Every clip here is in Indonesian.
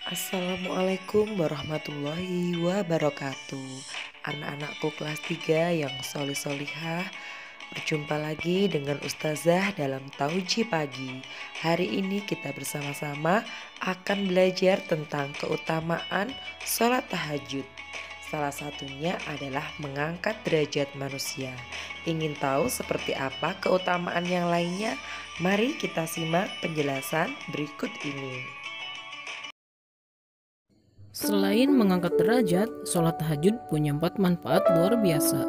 Assalamualaikum warahmatullahi wabarakatuh. Anak-anakku kelas 3 yang solih-solihah, berjumpa lagi dengan Ustazah dalam Tauji Pagi. Hari ini kita bersama-sama akan belajar tentang keutamaan sholat tahajud. Salah satunya adalah mengangkat derajat manusia. Ingin tahu seperti apa keutamaan yang lainnya? Mari kita simak penjelasan berikut ini. Selain mengangkat derajat, sholat tahajud punya 4 manfaat luar biasa.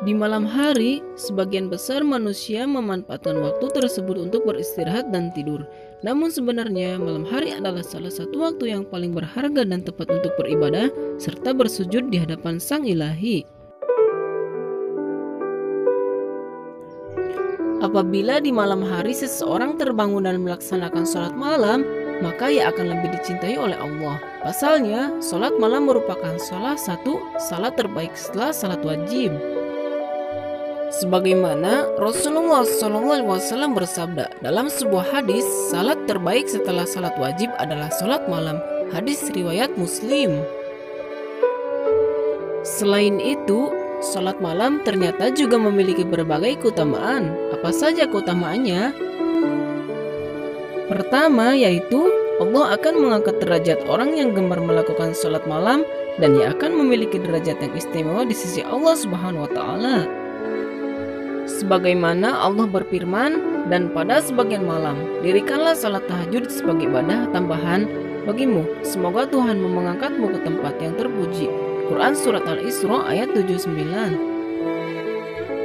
Di malam hari, sebagian besar manusia memanfaatkan waktu tersebut untuk beristirahat dan tidur. Namun sebenarnya malam hari adalah salah satu waktu yang paling berharga dan tepat untuk beribadah serta bersujud di hadapan Sang Ilahi. Apabila di malam hari seseorang terbangun dan melaksanakan sholat malam, maka ia akan lebih dicintai oleh Allah. Pasalnya, sholat malam merupakan salah satu salat terbaik setelah salat wajib. Sebagaimana Rasulullah SAW bersabda dalam sebuah hadis, salat terbaik setelah salat wajib adalah sholat malam. Hadis riwayat Muslim. Selain itu, sholat malam ternyata juga memiliki berbagai keutamaan. Apa saja keutamaannya? Pertama yaitu Allah akan mengangkat derajat orang yang gemar melakukan sholat malam dan ia akan memiliki derajat yang istimewa di sisi Allah Subhanahu wa Ta'ala. Sebagaimana Allah berfirman, dan pada sebagian malam dirikanlah salat tahajud sebagai ibadah tambahan bagimu. Semoga Tuhan mengangkatmu ke tempat yang terpuji. Quran Surat Al-Isra ayat 79.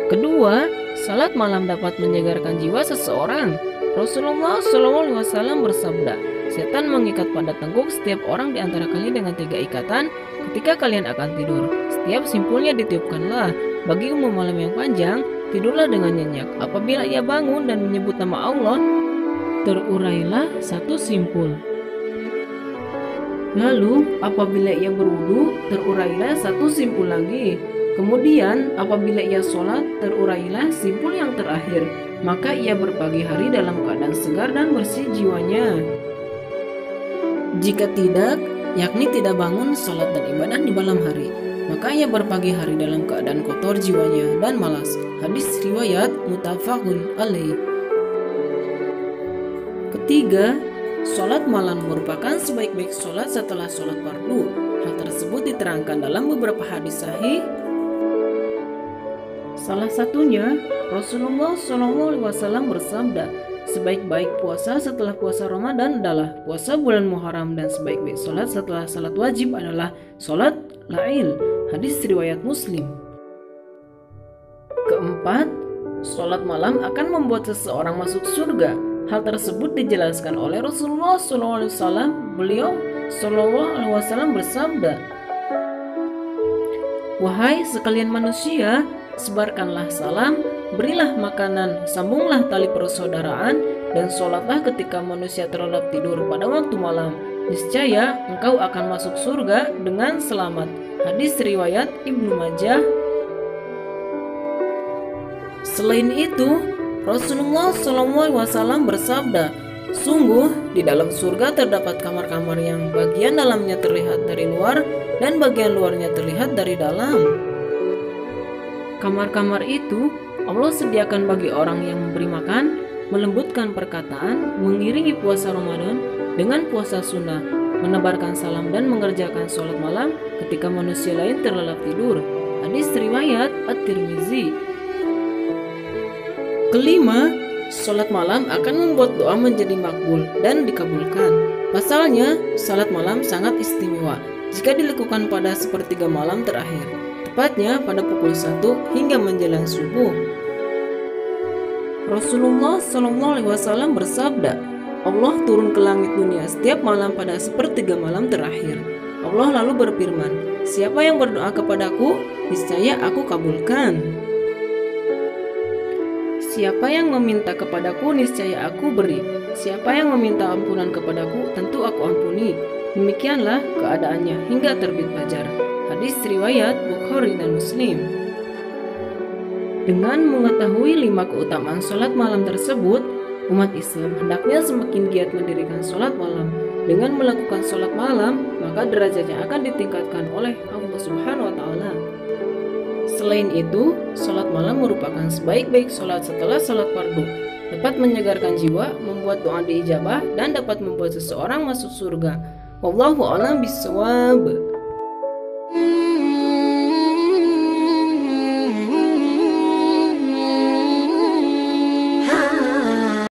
Kedua, salat malam dapat menyegarkan jiwa seseorang. Rasulullah SAW bersabda, setan mengikat pada tengkuk setiap orang di antara kalian dengan 3 ikatan ketika kalian akan tidur. Setiap simpulnya ditiupkanlah. Bagi umum malam yang panjang, tidurlah dengan nyenyak. Apabila ia bangun dan menyebut nama Allah, terurailah 1 simpul. Lalu apabila ia berwudu, terurailah 1 simpul lagi. Kemudian apabila ia sholat, terurailah simpul yang terakhir. Maka ia berpagi hari dalam keadaan segar dan bersih jiwanya. Jika tidak, yakni tidak bangun sholat dan ibadah di malam hari, maka ia berpagi hari dalam keadaan kotor jiwanya dan malas. Hadis riwayat muttafaqun alaih. Ketiga, sholat malam merupakan sebaik-baik sholat setelah sholat fardu. Hal tersebut diterangkan dalam beberapa hadis sahih. Salah satunya, Rasulullah SAW bersabda, sebaik-baik puasa setelah puasa Ramadan adalah puasa bulan Muharram dan sebaik-baik sholat setelah salat wajib adalah sholat lail. Hadis riwayat Muslim. Keempat, sholat malam akan membuat seseorang masuk surga. Hal tersebut dijelaskan oleh Rasulullah SAW. Beliau SAW bersabda, wahai sekalian manusia, sebarkanlah salam, berilah makanan, sambunglah tali persaudaraan, dan sholatlah ketika manusia terlelap tidur pada waktu malam. Niscaya engkau akan masuk surga dengan selamat. Hadis riwayat Ibnu Majah. Selain itu, Rasulullah SAW bersabda, sungguh di dalam surga terdapat kamar-kamar yang bagian dalamnya terlihat dari luar dan bagian luarnya terlihat dari dalam. Kamar-kamar itu Allah sediakan bagi orang yang memberi makan, melembutkan perkataan, mengiringi puasa Ramadan dengan puasa sunnah, menebarkan salam dan mengerjakan sholat malam ketika manusia lain terlelap tidur. Hadis riwayat At-Tirmizi. Kelima, sholat malam akan membuat doa menjadi makbul dan dikabulkan. Pasalnya, sholat malam sangat istimewa jika dilakukan pada sepertiga malam terakhir, tepatnya pada pukul 1 hingga menjelang subuh. Rasulullah SAW bersabda, Allah turun ke langit dunia setiap malam pada sepertiga malam terakhir. Allah lalu berfirman, siapa yang berdoa kepadaku, niscaya aku kabulkan. Siapa yang meminta kepadaku, niscaya aku beri. Siapa yang meminta ampunan kepadaku, tentu aku ampuni. Demikianlah keadaannya hingga terbit fajar. Hadis riwayat Bukhari dan Muslim. Dengan mengetahui 5 keutamaan sholat malam tersebut, Umat Islam hendaknya semakin giat mendirikan sholat malam. Dengan melakukan sholat malam, maka derajatnya akan ditingkatkan oleh Allah Subhanahu wa Ta'ala. Selain itu, sholat malam merupakan sebaik-baik sholat setelah sholat fardu. Dapat menyegarkan jiwa, membuat doa diijabah, dan dapat membuat seseorang masuk surga. Wallahu a'lam bishawab.